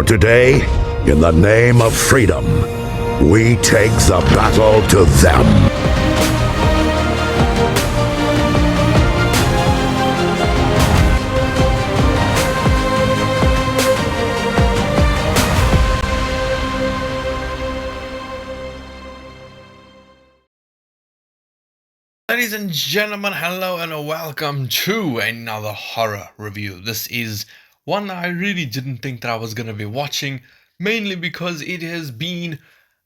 For today, in the name of freedom, we take the battle to them. Ladies and gentlemen, hello and welcome to another horror review. This is one I really didn't think that I was going to be watching, mainly because it has been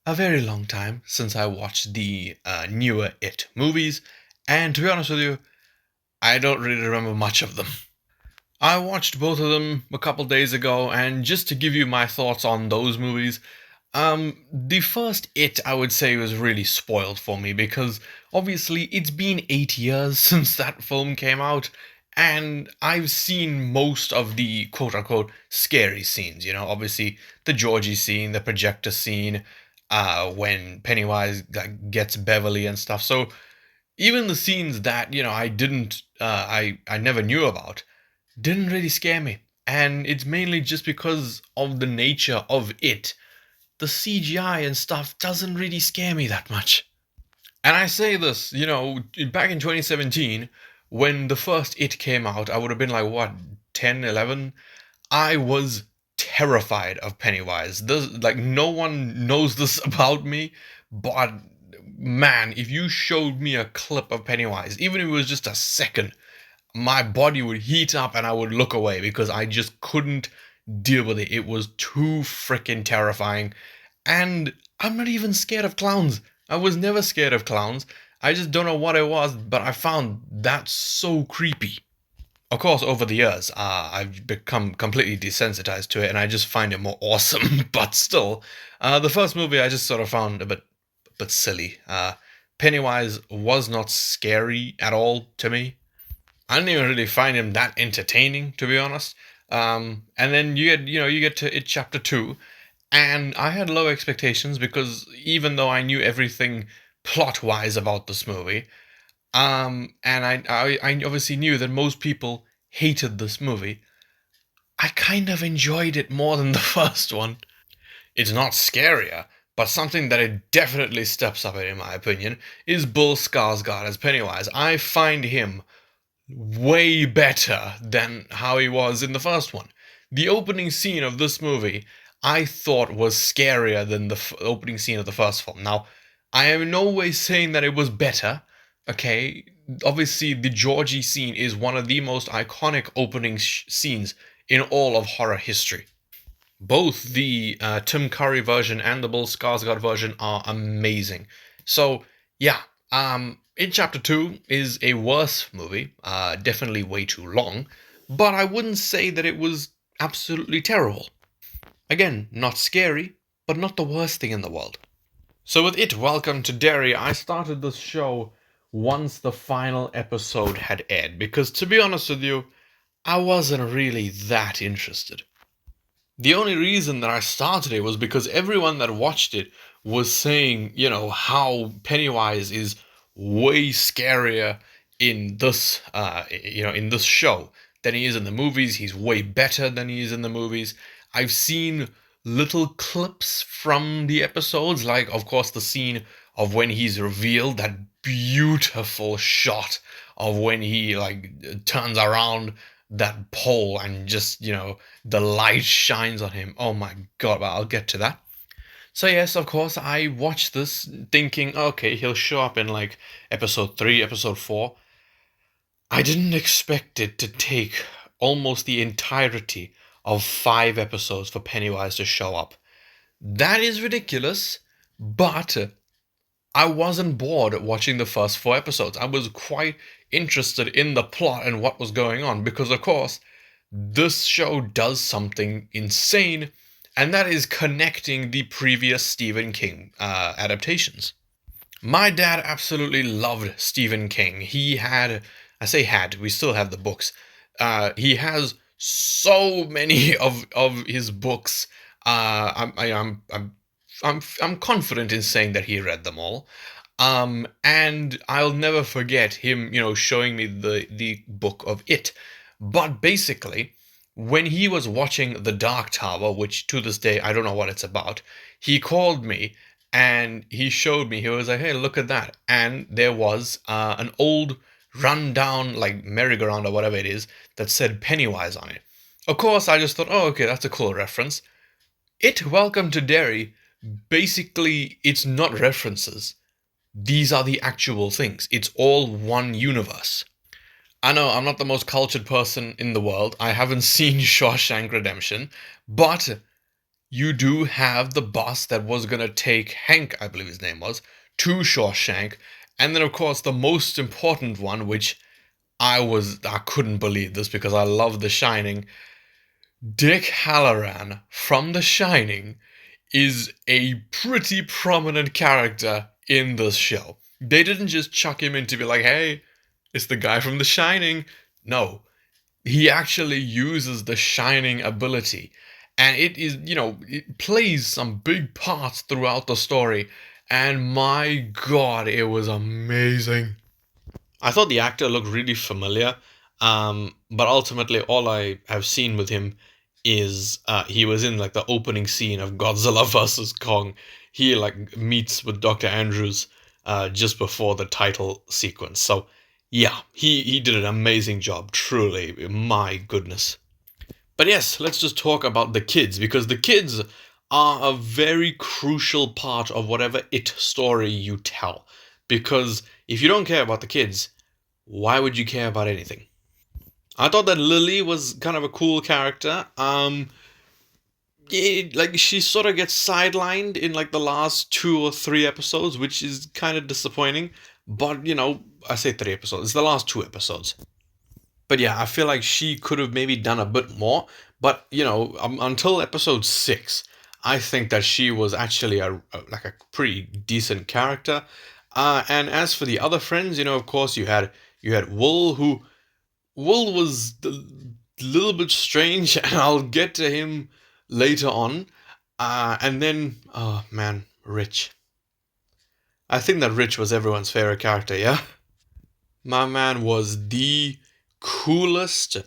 a very long time since I watched the newer It movies, and to be honest with you, I don't really remember much of them. I watched both of them a couple days ago, and just to give you my thoughts on those movies, the first It, I would say, was really spoiled for me because obviously it's been 8 years since that film came out, and I've seen most of the quote unquote scary scenes. Obviously the Georgie scene, the projector scene, when Pennywise gets Beverly and stuff. So even the scenes that I didn't, I never knew about, didn't really scare me, and it's mainly just because of the nature of it. The CGI and stuff doesn't really scare me that much. And I say this, back in 2017, when the first It came out, I would have been like, what, 10, 11? I was terrified of Pennywise. Like, no one knows this about me, but man, if you showed me a clip of Pennywise, even if it was just a second, my body would heat up and I would look away because I just couldn't deal with it. It was too freaking terrifying. And I'm not even scared of clowns. I was never scared of clowns. I just don't know what it was, but I found that so creepy. Of course, over the years, I've become completely desensitized to it, and I just find it more awesome. But still, the first movie I just sort of found a bit silly. Pennywise was not scary at all to me. I didn't even really find him that entertaining, to be honest. And then you get to It Chapter 2, and I had low expectations because even though I knew everything plot-wise about this movie, and I obviously knew that most people hated this movie, I kind of enjoyed it more than the first one. It's not scarier, but something that it definitely steps up in my opinion, is Bill Skarsgård as Pennywise. I find him way better than how he was in the first one. The opening scene of this movie I thought was scarier than the opening scene of the first film. Now, I am in no way saying that it was better, okay? Obviously, the Georgie scene is one of the most iconic opening scenes in all of horror history. Both the Tim Curry version and the Bill Skarsgård version are amazing. So, yeah, It Chapter 2 is a worse movie, definitely way too long, but I wouldn't say that it was absolutely terrible. Again, not scary, but not the worst thing in the world. So with It, Welcome to Derry, I started this show once the final episode had aired, because to be honest with you, I wasn't really that interested. The only reason that I started it was because everyone that watched it was saying, how Pennywise is way scarier in this, in this show than he is in the movies. He's way better than he is in the movies. I've seen little clips from the episodes, like, of course, the scene of when he's revealed, that beautiful shot of when he, turns around that pole and just, the light shines on him. Oh my god, but I'll get to that. So yes, of course, I watched this thinking, okay, he'll show up in episode 3, episode 4. I didn't expect it to take almost the entirety of 5 episodes for Pennywise to show up. That is ridiculous, but I wasn't bored watching the first 4 episodes. I was quite interested in the plot and what was going on because, of course, this show does something insane, and that is connecting the previous Stephen King adaptations. My dad absolutely loved Stephen King. He had, I say had, we still have the books. He has so many of his books. I'm confident in saying that he read them all. And I'll never forget him, showing me the book of It. But basically, when he was watching The Dark Tower, which to this day I don't know what it's about, he called me and he showed me. He was like, "Hey, look at that!" And there was an old, run-down like merry-go-round or whatever it is that said Pennywise on it. Of course, I just thought, "Oh, okay, that's a cool reference." Welcome to Derry. Basically, it's not references. These are the actual things. It's all one universe. I know I'm not the most cultured person in the world. I haven't seen Shawshank Redemption, but you do have the boss that was gonna take Hank, I believe his name was, to Shawshank, and then of course the most important one, which I couldn't believe this because I love The Shining. Dick Halloran from The Shining is a pretty prominent character in this show. They didn't just chuck him in to be like, "Hey, it's the guy from The Shining." No, he actually uses the Shining ability. And it is, it plays some big parts throughout the story. And my god, it was amazing. I thought the actor looked really familiar, but ultimately, all I have seen with him is he was in like the opening scene of Godzilla vs Kong. He like meets with Dr. Andrews just before the title sequence. So yeah, he did an amazing job. Truly, my goodness. But yes, let's just talk about the kids because the kids are a very crucial part of whatever it story you tell. Because if you don't care about the kids, why would you care about anything? I thought that Lily was kind of a cool character. Like she sort of gets sidelined in like the last 2 or 3 episodes, which is kind of disappointing. But I say 3 episodes. It's the last 2 episodes. But yeah, I feel like she could have maybe done a bit more. But until episode 6, I think that she was actually like a pretty decent character. And as for the other friends, of course you had Wool, who Wool was a little bit strange, and I'll get to him later on. And then, oh man, Rich. I think that Rich was everyone's favorite character, yeah? My man was the coolest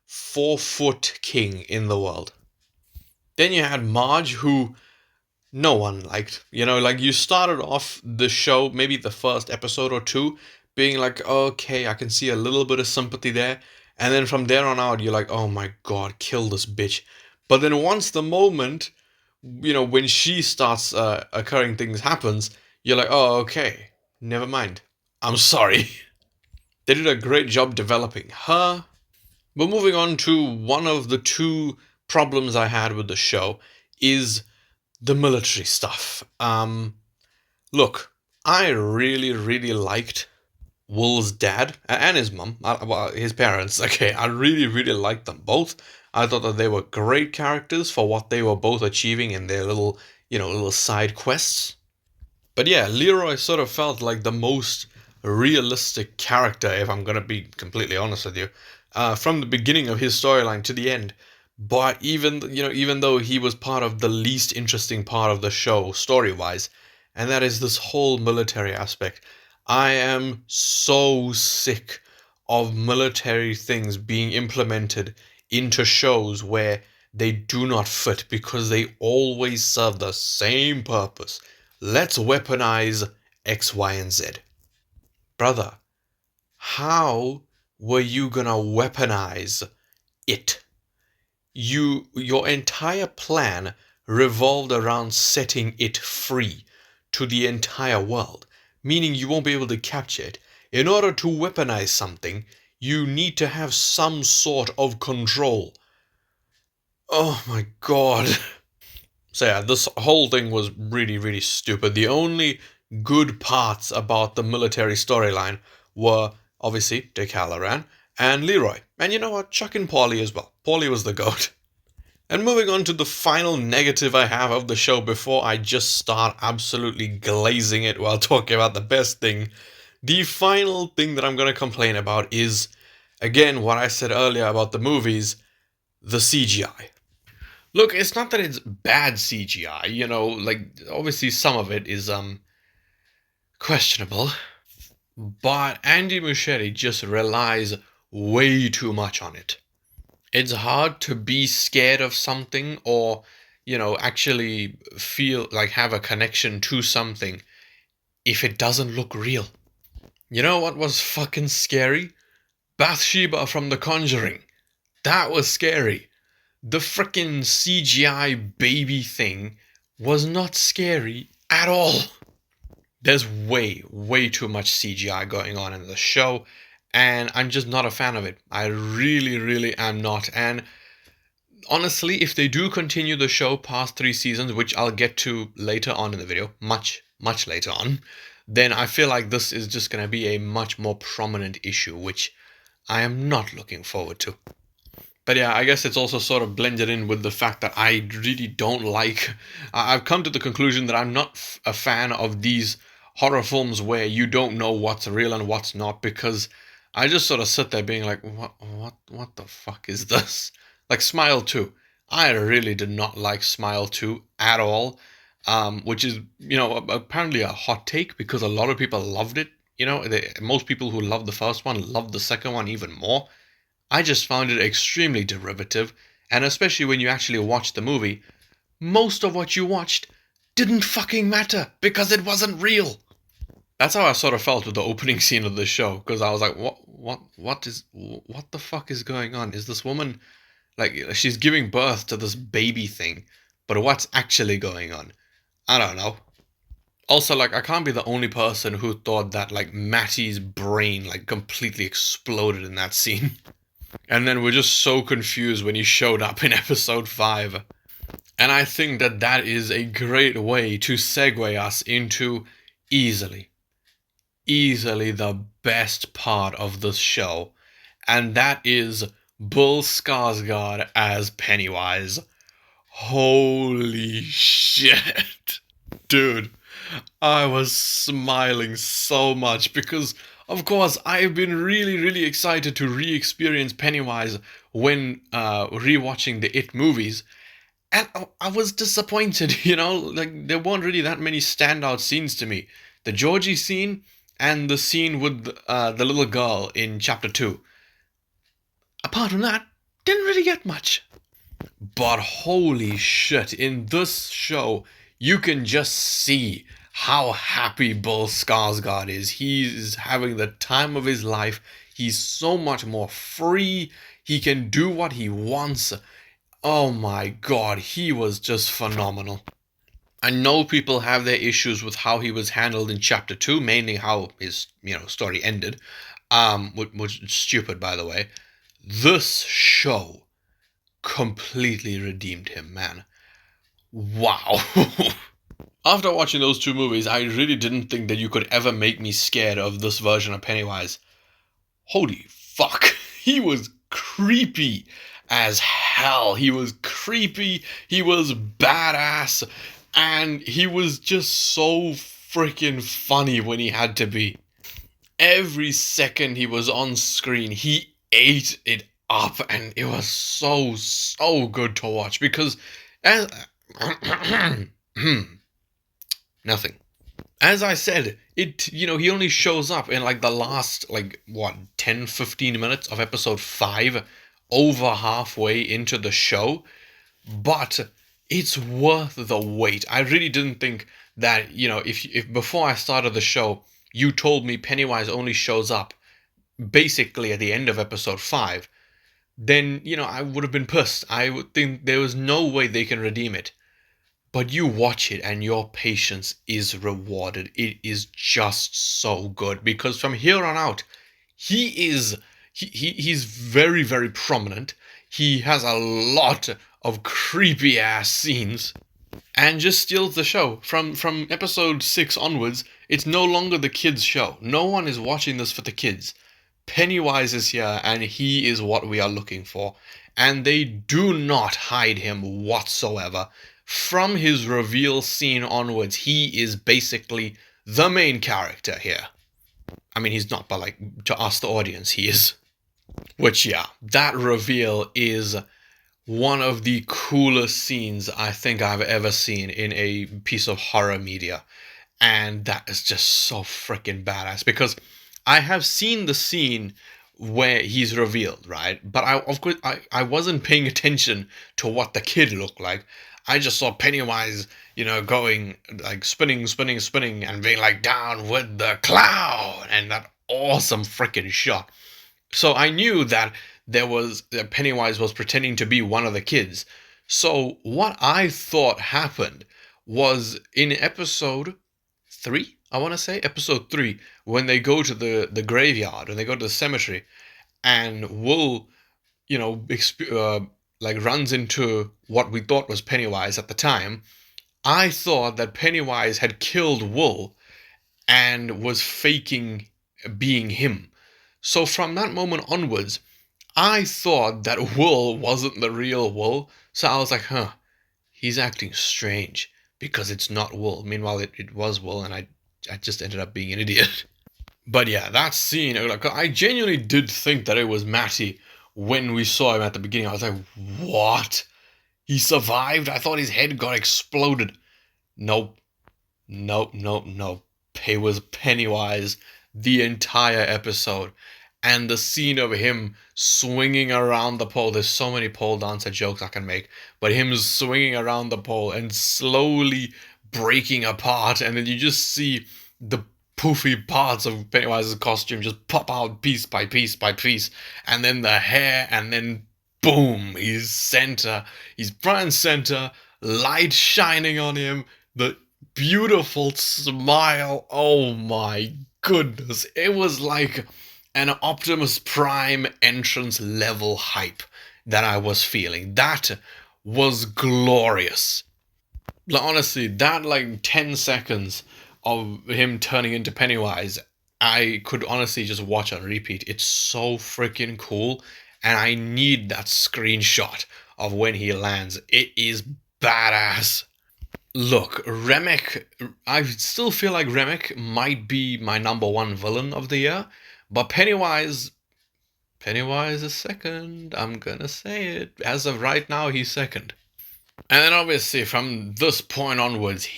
4-foot king in the world. Then you had Marge, who no one liked. Like you started off the show, maybe the first episode or two, being like, okay, I can see a little bit of sympathy there. And then from there on out, you're like, oh my god, kill this bitch. But then once the moment, when she starts occurring things happens, you're like, oh, okay, never mind. I'm sorry. They did a great job developing her. But moving on to one of the two problems I had with the show is the military stuff. Look, I really, really liked Wool's dad and his mum, well, his parents. Okay, I really, really liked them both. I thought that they were great characters for what they were both achieving in their little side quests. But yeah, Leroy sort of felt like the most realistic character, if I'm gonna be completely honest with you, from the beginning of his storyline to the end. But even though he was part of the least interesting part of the show story-wise, and that is this whole military aspect. I am so sick of military things being implemented into shows where they do not fit because they always serve the same purpose. Let's weaponize X, Y, and Z. Brother, how were you gonna weaponize it? Your entire plan revolved around setting it free to the entire world, meaning you won't be able to capture it. In order to weaponize something, you need to have some sort of control. Oh my god. So yeah, this whole thing was really, really stupid. The only good parts about the military storyline were obviously Dick Halloran and Leroy. And you know what? Chuck and Paulie as well. Paulie was the goat. And moving on to the final negative I have of the show before I just start absolutely glazing it while talking about the best thing. The final thing that I'm going to complain about is, again, what I said earlier about the movies, the CGI. Look, it's not that it's bad CGI, like obviously some of it is questionable, but Andy Muschietti just relies way too much on it. It's hard to be scared of something or, actually feel like have a connection to something if it doesn't look real. You know what was fucking scary? Bathsheba from The Conjuring. That was scary. The frickin' CGI baby thing was not scary at all. There's way, way too much CGI going on in the show, and I'm just not a fan of it. I really, really am not. And honestly, if they do continue the show past 3 seasons, which I'll get to later on in the video, much, much later on, then I feel like this is just going to be a much more prominent issue, which I am not looking forward to. But yeah, I guess it's also sort of blended in with the fact that I really don't like. I've come to the conclusion that I'm not a fan of these horror films where you don't know what's real and what's not, because I just sort of sit there being like, what the fuck is this? Like Smile 2. I really did not like Smile 2 at all, which is, apparently a hot take because a lot of people loved it. Most people who loved the first one loved the second one even more. I just found it extremely derivative, and especially when you actually watch the movie, most of what you watched didn't fucking matter because it wasn't real. That's how I sort of felt with the opening scene of the show, because I was like, what the fuck is going on? Is this woman, like, she's giving birth to this baby thing, but what's actually going on? I don't know. Also, like, I can't be the only person who thought that, like, Mattie's brain, like, completely exploded in that scene. And then we're just so confused when he showed up in episode 5. And I think that that is a great way to segue us into easily the best part of this show. And that is Bill Skarsgård as Pennywise. Holy shit. Dude, I was smiling so much because, of course, I've been really, really excited to re-experience Pennywise when re-watching the It movies. And I was disappointed, like there weren't really that many standout scenes to me. The Georgie scene and the scene with the little girl in chapter 2. Apart from that, didn't really get much. But holy shit, in this show, you can just see how happy Bill Skarsgård is. He's having the time of his life. He's so much more free. He can do what he wants. Oh my god, he was just phenomenal. I know people have their issues with how he was handled in chapter 2, mainly how his, story ended. Which is stupid, by the way. This show completely redeemed him, man. Wow. After watching those 2 movies, I really didn't think that you could ever make me scared of this version of Pennywise. Holy fuck. He was creepy as hell. He was creepy. He was badass. And he was just so freaking funny when he had to be. Every second he was on screen, he ate it up. And it was so, so good to watch. Because as... Nothing. As I said, he only shows up in like the last, 10, 15 minutes of episode 5, over halfway into the show, but it's worth the wait. I really didn't think that, if before I started the show, you told me Pennywise only shows up basically at the end of episode 5, then, I would have been pissed. I would think there was no way they can redeem it. But you watch it and your patience is rewarded. It is just so good because from here on out, he's very, very prominent. He has a lot of creepy ass scenes and just steals the show. From episode 6 onwards, it's no longer the kids' show. No one is watching this for the kids. Pennywise is here and he is what we are looking for. And they do not hide him whatsoever. From his reveal scene onwards, he is basically the main character here. I mean, he's not, but to us, the audience, he is. Which, yeah, that reveal is one of the coolest scenes I think I've ever seen in a piece of horror media. And that is just so freaking badass because I have seen the scene where he's revealed, right? But of course I wasn't paying attention to what the kid looked like. I just saw Pennywise, going like spinning, spinning, spinning, and being like down with the clown, and that awesome freaking shot. So I knew that that Pennywise was pretending to be one of the kids. So what I thought happened was in episode 3, I want to say episode 3, when they go to the graveyard, when they go to the cemetery, and Will, like runs into what we thought was Pennywise at the time. I thought that Pennywise had killed Will and was faking being him. So from that moment onwards, I thought that Will wasn't the real Will. So I was like, he's acting strange because it's not Will. Meanwhile, it was Will, and I just ended up being an idiot. But yeah, that scene, like, I genuinely did think that it was Matty when we saw him at the beginning. I was like, what? He survived? I thought his head got exploded. Nope. Nope, nope, nope. It was Pennywise the entire episode. And the scene of him swinging around the pole. There's so many pole dancer jokes I can make. But him swinging around the pole and slowly breaking apart. And then you just see the poofy parts of Pennywise's costume just pop out piece by piece by piece. And then the hair, and then boom, he's center. He's front and center. Light shining on him. The beautiful smile. Oh my goodness. It was like an Optimus Prime entrance level hype that I was feeling. That was glorious. Like, honestly, that like 10 seconds of him turning into Pennywise, I could honestly just watch on repeat. It's so freaking cool, and I need that screenshot of when he lands. It is badass. Look, Remick, I still feel like Remick might be my number one villain of the year, but Pennywise is second. I'm gonna say it. As of right now, he's second. And then obviously from this point onwards,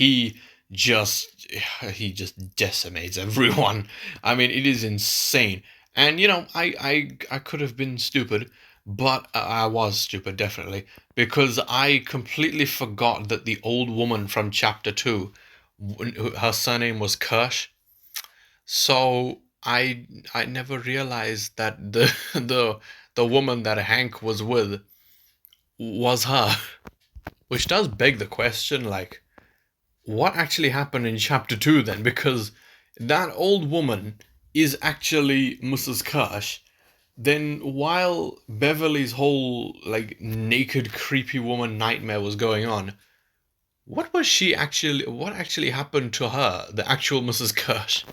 just he just decimates everyone. I mean, it is insane. And I could have been stupid, but I was stupid definitely, because I completely forgot that the old woman from chapter 2, her surname was Kirsch. So I never realized that the woman that Hank was with was her. Which does beg the question, like, what actually happened in chapter 2 then? Because that old woman is actually Mrs. Kirsch. Then while Beverly's whole, like, naked, creepy woman nightmare was going on, what actually happened to her, the actual Mrs. Kirsch?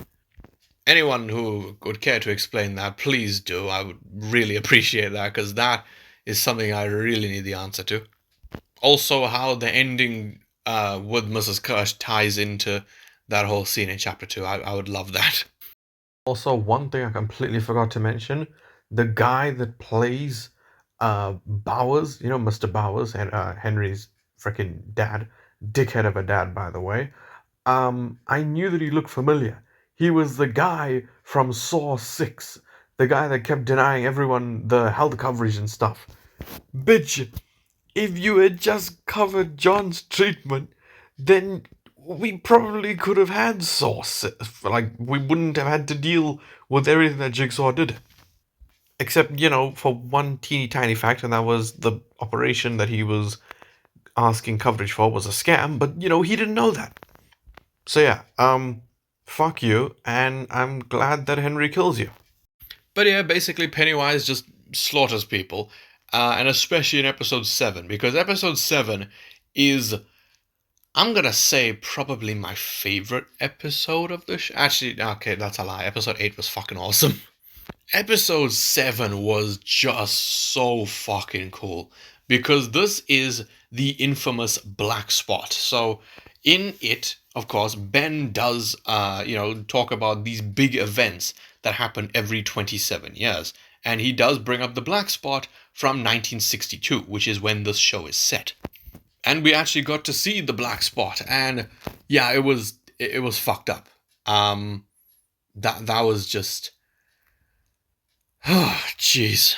Anyone who would care to explain that, please do. I would really appreciate that, because that is something I really need the answer to. Also, how the ending with Mrs. Kirsch ties into that whole scene in chapter 2. I would love that. Also, one thing I completely forgot to mention, the guy that plays Bowers, Mr. Bowers, and Henry's freaking dad, dickhead of a dad, by the way. I knew that he looked familiar. He was the guy from Saw 6, the guy that kept denying everyone the health coverage and stuff. Bitch, if you had just covered John's treatment, then we probably could have had Saw 6. Like, we wouldn't have had to deal with everything that Jigsaw did. Except, for one teeny tiny fact, and that was the operation that he was asking coverage for was a scam, but, he didn't know that. So yeah, fuck you, and I'm glad that Henry kills you. But yeah, basically Pennywise just slaughters people, and especially in episode 7, because episode 7 is, I'm gonna say, probably my favorite episode of the show. Actually, okay, that's a lie. Episode 8 was fucking awesome. Episode 7 was just so fucking cool, because this is the infamous black spot. So in it, of course, Ben does, talk about these big events that happen every 27 years. And he does bring up the black spot from 1962, which is when this show is set. And we actually got to see the black spot, and yeah, it was fucked up. That was just, Jeez.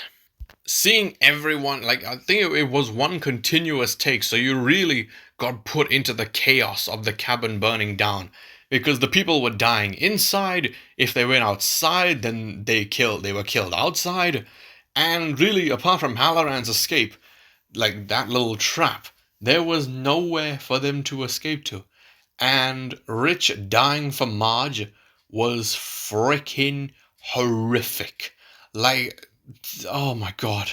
Seeing everyone, like, I think it was one continuous take, so you really got put into the chaos of the cabin burning down. Because the people were dying inside. If they went outside, then they were killed outside. And really, apart from Halloran's escape, like that little trap, there was nowhere for them to escape to. And Rich dying for Marge was freaking horrific. Like, oh my god.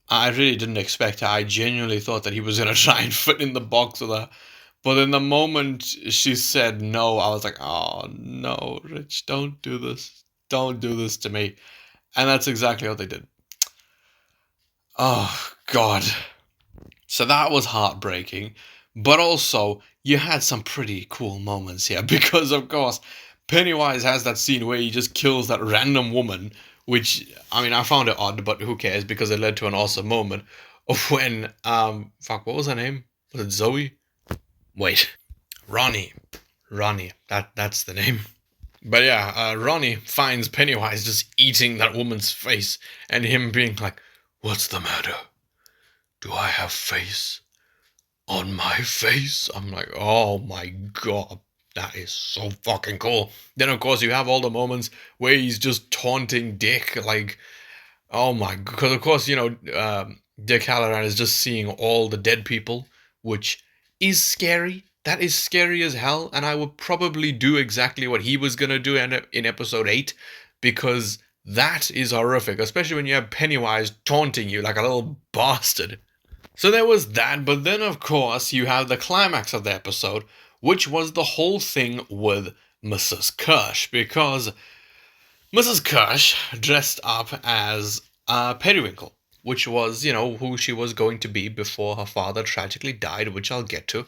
I really didn't expect it. I genuinely thought that he was going to try and fit in the box with her. But in the moment she said no, I was like, oh no, Rich, don't do this. Don't do this to me. And that's exactly what they did. Oh, God. So that was heartbreaking. But also, you had some pretty cool moments here. Because, of course, Pennywise has that scene where he just kills that random woman. Which, I mean, I found it odd, but who cares? Because it led to an awesome moment of when, fuck, what was her name? Was it Zoe? Wait. Ronnie. Ronnie. That's the name. But yeah, Ronnie finds Pennywise just eating that woman's face. And him being like, what's the matter? Do I have face on my face? I'm like, oh my god, that is so fucking cool. Then of course you have all the moments where he's just taunting Dick, like, oh my, because of course, you know, Dick Halloran is just seeing all the dead people, which is scary. That is scary as hell, and I would probably do exactly what he was gonna do in episode 8, because that is horrific, especially when you have Pennywise taunting you like a little bastard. So there was that, but then of course you have the climax of the episode, which was the whole thing with Mrs. Kirsch, because Mrs. Kirsch dressed up as Periwinkle, which was, you know, who she was going to be before her father tragically died, which I'll get to.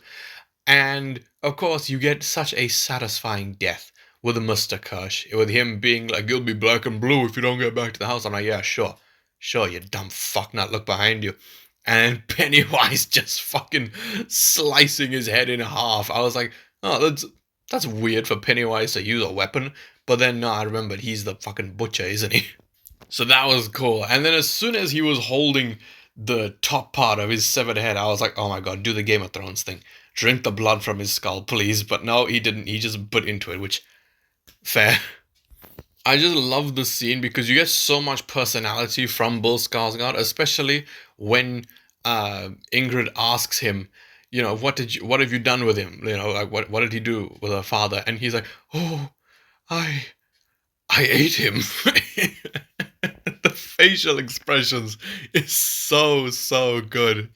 And of course, you get such a satisfying death with Mr. Kirsch, with him being like, you'll be black and blue if you don't get back to the house. I'm like, yeah, sure. Sure, you dumb fucknut, look behind you. And Pennywise just fucking slicing his head in half. I was like, oh, that's weird for Pennywise to use a weapon. But then, no, I remembered he's the fucking butcher, isn't he? So that was cool. And then as soon as he was holding the top part of his severed head, I was like, oh my god, do the Game of Thrones thing. Drink the blood from his skull, please. But no, he didn't. He just bit into it, which, fair. I just love the scene because you get so much personality from Bill Skarsgård, especially when Ingrid asks him, you know, what have you done with him? You know, like what did he do with her father? And he's like, oh, I ate him. The facial expressions is so good.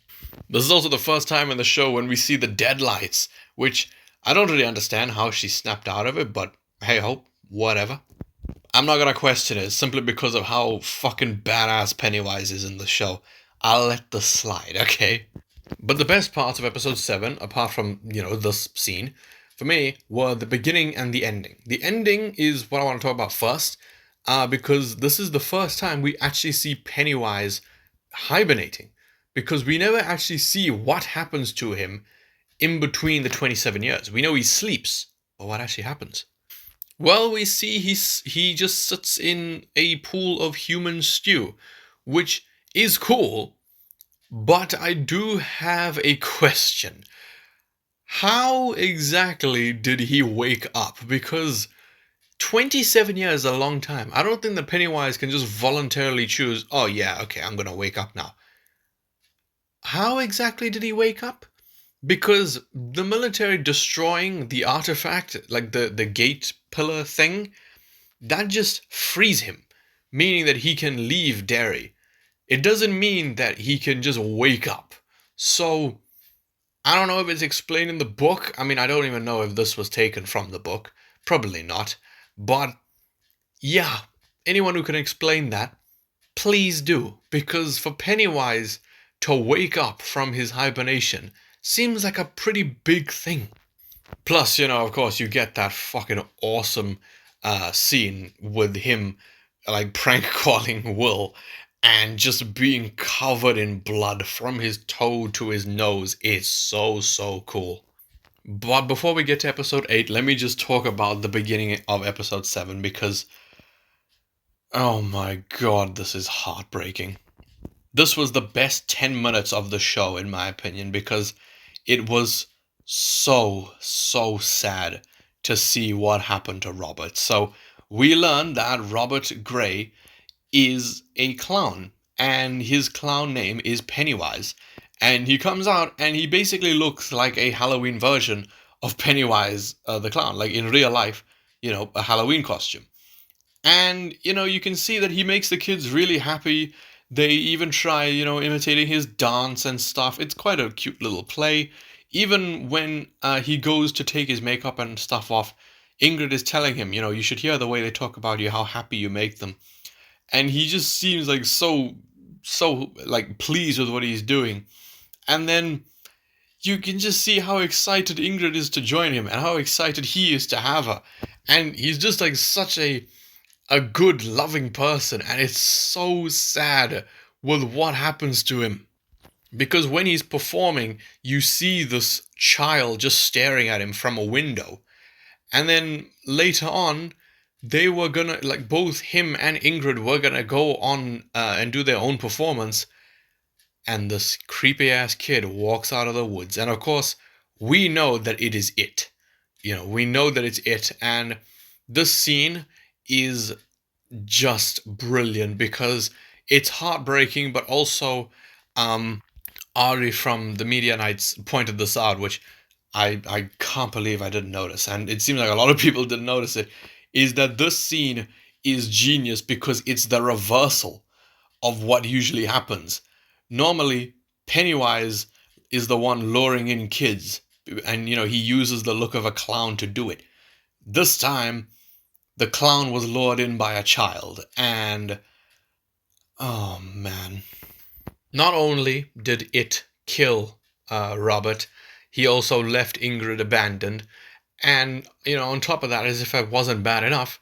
This is also the first time in the show when we see the deadlights, which I don't really understand how she snapped out of it, but hey ho, whatever. I'm not gonna question it simply because of how fucking badass Pennywise is in the show. I'll let this slide, okay? But the best parts of episode 7, apart from, you know, this scene, for me, were the beginning and the ending. The ending is what I want to talk about first, because this is the first time we actually see Pennywise hibernating. Because we never actually see what happens to him in between the 27 years. We know he sleeps, but what actually happens? Well, we see he just sits in a pool of human stew, which is cool, but I do have a question. How exactly did he wake up? Because 27 years is a long time. I don't think that Pennywise can just voluntarily choose, oh yeah, okay, I'm gonna wake up now. How exactly did he wake up? Because the military destroying the artifact, like the gate pillar thing, that just frees him, meaning that he can leave Derry. It doesn't mean that he can just wake up. So, I don't know if it's explained in the book. I mean, I don't even know if this was taken from the book. Probably not. But, yeah, anyone who can explain that, please do. Because for Pennywise to wake up from his hibernation seems like a pretty big thing. Plus, you know, of course, you get that fucking awesome scene with him, like, prank calling Will and just being covered in blood from his toe to his nose is so cool. But before we get to episode 8, let me just talk about the beginning of episode 7, because Oh my god, this is heartbreaking. This was the best 10 minutes of the show, in my opinion, because it was so sad to see what happened to Robert. So we learned that Robert Gray is a clown, and his clown name is Pennywise. And he comes out and he basically looks like a Halloween version of Pennywise the clown, like in real life, a Halloween costume. And, you can see that he makes the kids really happy. They even try, imitating his dance and stuff. It's quite a cute little play. Even when he goes to take his makeup and stuff off, Ingrid is telling him, you should hear the way they talk about you, how happy you make them. And he just seems like so like pleased with what he's doing. And then you can just see how excited Ingrid is to join him and how excited he is to have her. And he's just like such a good, loving person, and it's so sad with what happens to him. Because when he's performing, you see this child just staring at him from a window. And then later on, they were gonna, like, both him and Ingrid were gonna go on and do their own performance. And this creepy ass kid walks out of the woods. And of course, we know that it is it. We know that it's it. And this scene is just brilliant because it's heartbreaking, but also Ari from the Media Nights pointed this out, which I can't believe I didn't notice, and it seems like a lot of people didn't notice it, is that this scene is genius because it's the reversal of what usually happens. Normally, Pennywise is the one luring in kids, and he uses the look of a clown to do it. This time, the clown was lured in by a child, and oh man. Not only did it kill Robert, he also left Ingrid abandoned, and on top of that, as if it wasn't bad enough,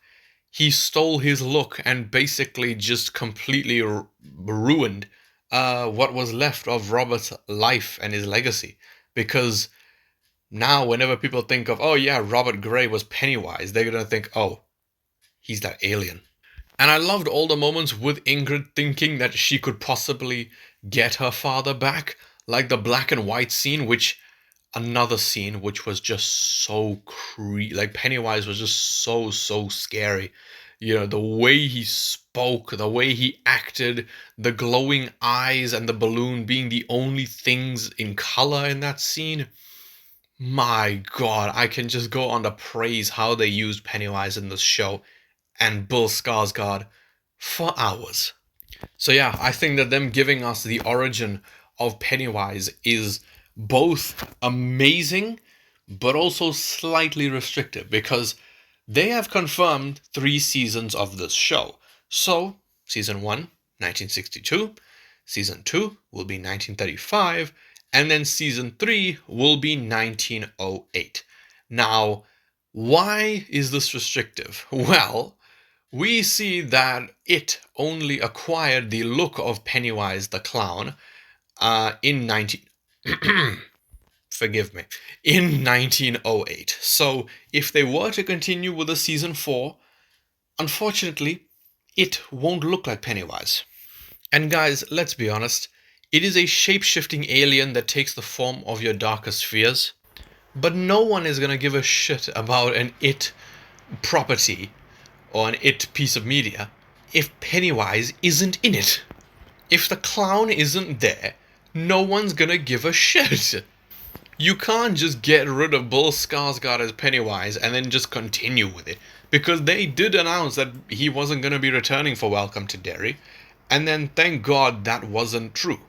he stole his look and basically just completely ruined what was left of Robert's life and his legacy. Because now, whenever people think of, oh yeah, Robert Gray was Pennywise, they're gonna think, oh, he's that alien. And I loved all the moments with Ingrid thinking that she could possibly get her father back, like the black and white scene, another scene which was just so like Pennywise was just so scary. The way he spoke, the way he acted, the glowing eyes and the balloon being the only things in color in that scene. My God, I can just go on to praise how they used Pennywise in this show and Bill Skarsgård for hours. So yeah, I think that them giving us the origin of Pennywise is both amazing, but also slightly restrictive because they have confirmed 3 seasons of this show. So, season 1, 1962, season 2 will be 1935, and then season 3 will be 1908. Now, why is this restrictive? Well, we see that it only acquired the look of Pennywise the Clown in 19... forgive me, in 1908. So if they were to continue with a season 4, unfortunately, it won't look like Pennywise. And guys, let's be honest, it is a shape-shifting alien that takes the form of your darkest fears. But no one is gonna give a shit about an it property or an it piece of media if Pennywise isn't in it. If the clown isn't there, no one's gonna give a shit. You can't just get rid of Bill Skarsgård as Pennywise and then just continue with it. Because they did announce that he wasn't gonna be returning for Welcome to Derry. And then thank God that wasn't true.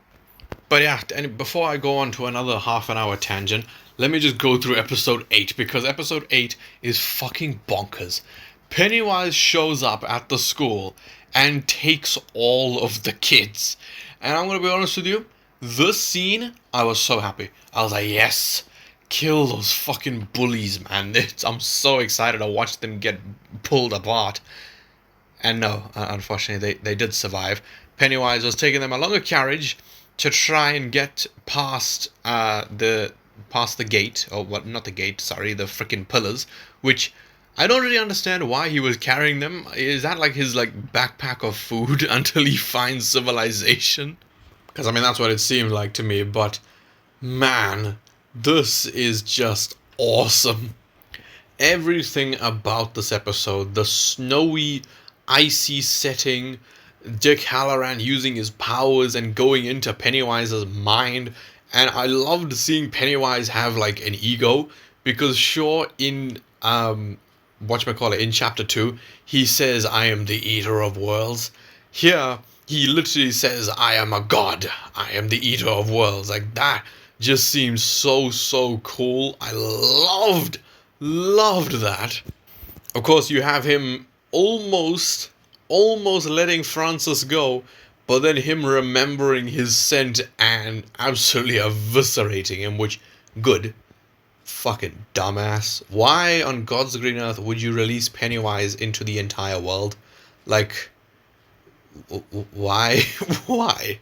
But yeah, and before I go on to another half an hour tangent, let me just go through episode 8, because episode 8 is fucking bonkers. Pennywise shows up at the school and takes all of the kids. And I'm gonna be honest with you, this scene, I was so happy. I was like, yes, kill those fucking bullies, man. I'm so excited to watch them get pulled apart. And no, unfortunately, they did survive. Pennywise was taking them along a carriage to try and get past the gate, or what? Not the gate. Sorry, the freaking pillars, which I don't really understand why he was carrying them. Is that like his like backpack of food until he finds civilization? Because I mean that's what it seemed like to me. But man, this is just awesome. Everything about this episode, the snowy, icy setting, Dick Halloran using his powers and going into Pennywise's mind. And I loved seeing Pennywise have like an ego because sure in whatchamacallit, in chapter 2, he says I am the eater of worlds. Here he literally says I am a god. I am the eater of worlds. Like that just seems so cool. I loved that. Of course, you have him almost letting Francis go, but then him remembering his scent and absolutely eviscerating him, which, good. Fucking dumbass. Why on God's green earth would you release Pennywise into the entire world? Like, why? Why?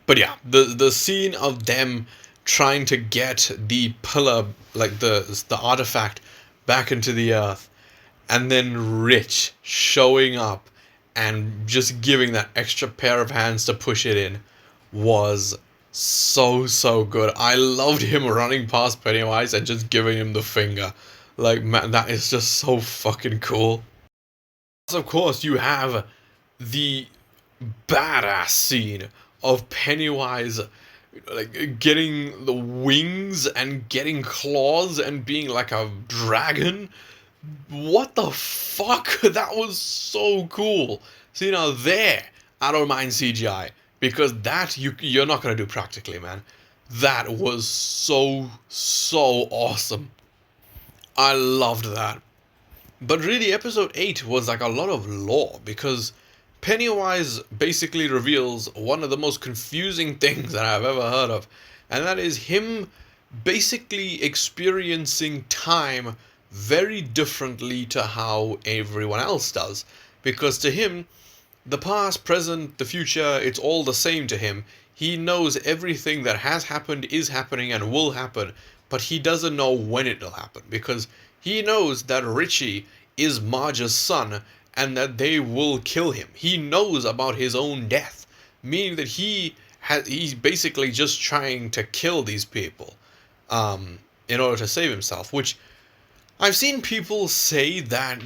But yeah, the scene of them trying to get the pillar, like the artifact, back into the earth, and then Rich showing up and just giving that extra pair of hands to push it in was so good. I loved him running past Pennywise and just giving him the finger. Like, man, that is just so fucking cool. Of course, you have the badass scene of Pennywise like getting the wings and getting claws and being like a dragon. What the fuck? That was so cool. See, now there, I don't mind CGI because that you're not gonna do practically, man. That was so awesome. I loved that. But really, episode 8 was like a lot of lore because Pennywise basically reveals one of the most confusing things that I've ever heard of, and that is him basically experiencing time very differently to how everyone else does. Because to him, the past, present, the future, it's all the same to him. He knows everything that has happened, is happening, and will happen, but he doesn't know when it'll happen because he knows that Richie is Marge's son and that they will kill him. He knows about his own death, meaning that he's basically just trying to kill these people in order to save himself, which I've seen people say that,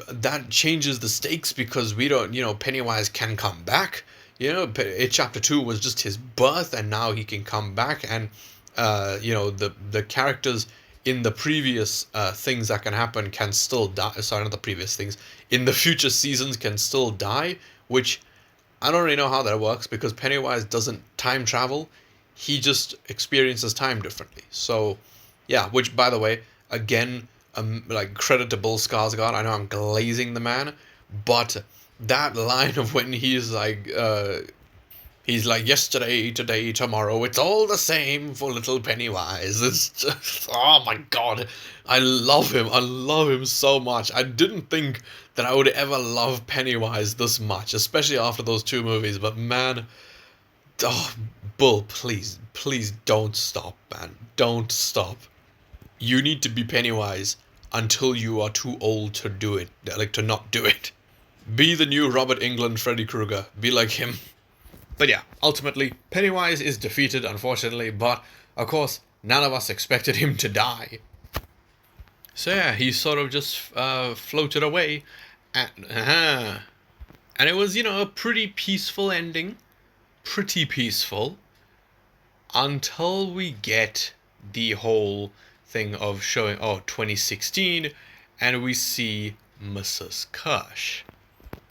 that changes the stakes because we don't, Pennywise can come back. Chapter 2 was just his birth and now he can come back and, the characters in the previous things that can happen can still die. Sorry, not the previous things. In the future seasons can still die, which I don't really know how that works because Pennywise doesn't time travel. He just experiences time differently. So, yeah, which, by the way, again, like credit to Bill Skarsgård. I know I'm glazing the man, but that line of when he's like yesterday, today, tomorrow, it's all the same for little Pennywise. It's just, oh my god, I love him so much. I didn't think that I would ever love Pennywise this much, especially after those 2 movies. But man, oh, Bull, please don't stop, man, don't stop. You need to be Pennywise until you are too old to do it, like to not do it. Be the new Robert Englund Freddy Krueger. Be like him. But yeah, ultimately, Pennywise is defeated, unfortunately, but of course, none of us expected him to die. So yeah, he sort of just floated away, and it was, a pretty peaceful ending. Pretty peaceful. Until we get the whole thing of showing 2016 and we see Mrs. Kirsch.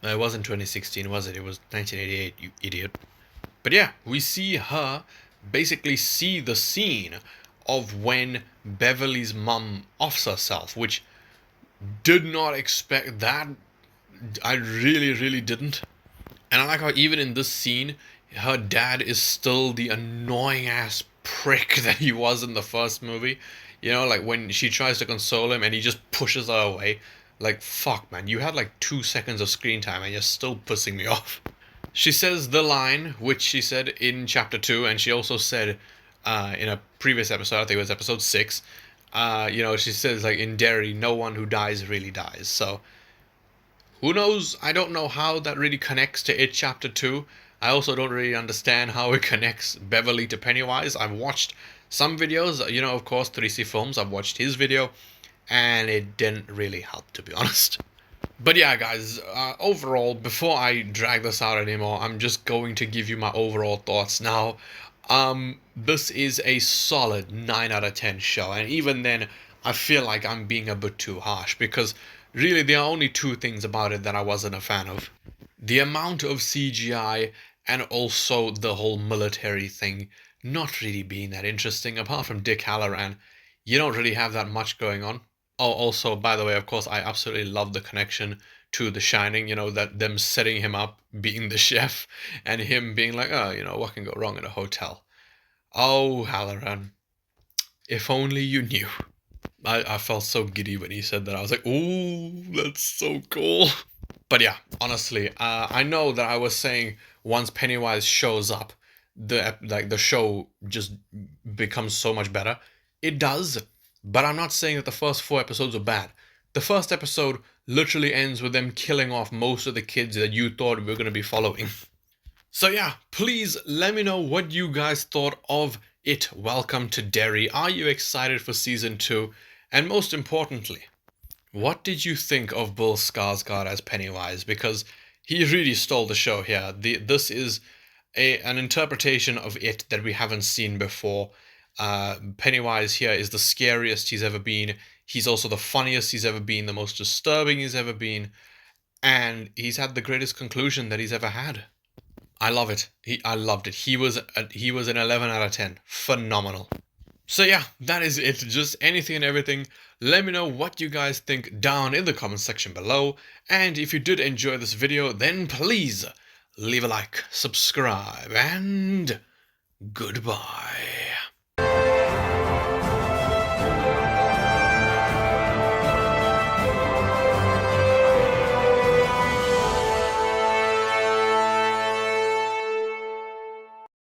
No, it wasn't 2016, was it? It was 1988, you idiot. But yeah, we see her basically see the scene of when Beverly's mum offs herself, which did not expect that. I really didn't. And I like how even in this scene, her dad is still the annoying ass prick that he was in the first movie. Like when she tries to console him and he just pushes her away. Like, fuck, man, you had like 2 seconds of screen time and you're still pissing me off. She says the line, which she said in chapter 2, and she also said in a previous episode, I think it was episode 6, She says like in Derry, no one who dies really dies. So who knows? I don't know how that really connects to It Chapter 2. I also don't really understand how it connects Beverly to Pennywise. I've watched some videos, of course, 3C Films. I've watched his video, and it didn't really help, to be honest. But yeah, guys, overall, before I drag this out anymore, I'm just going to give you my overall thoughts now. This is a solid 9 out of 10 show, and even then, I feel like I'm being a bit too harsh because really there are only two things about it that I wasn't a fan of. The amount of CGI and also the whole military thing not really being that interesting. Apart from Dick Halloran, you don't really have that much going on. Oh, also, by the way, of course, I absolutely love the connection to The Shining, that them setting him up being the chef and him being like, oh, what can go wrong in a hotel? Oh, Halloran, if only you knew. I felt so giddy when he said that. I was like, ooh, that's so cool. But yeah, honestly, I know that I was saying once Pennywise shows up, the show just becomes so much better. It does, but I'm not saying that the first 4 episodes are bad. The first episode literally ends with them killing off most of the kids that you thought we were going to be following. So yeah, please let me know what you guys thought of it. Welcome to Derry. Are you excited for season 2? And most importantly, what did you think of Bill Skarsgård as Pennywise? Because he really stole the show here. This is an interpretation of it that we haven't seen before. Pennywise here is the scariest he's ever been. He's also the funniest he's ever been, the most disturbing he's ever been, and he's had the greatest conclusion that he's ever had. I love it. I loved it. He was an 11 out of 10. Phenomenal. So yeah, that is it. Just anything and everything. Let me know what you guys think down in the comment section below. And if you did enjoy this video, then please leave a like, subscribe, and goodbye.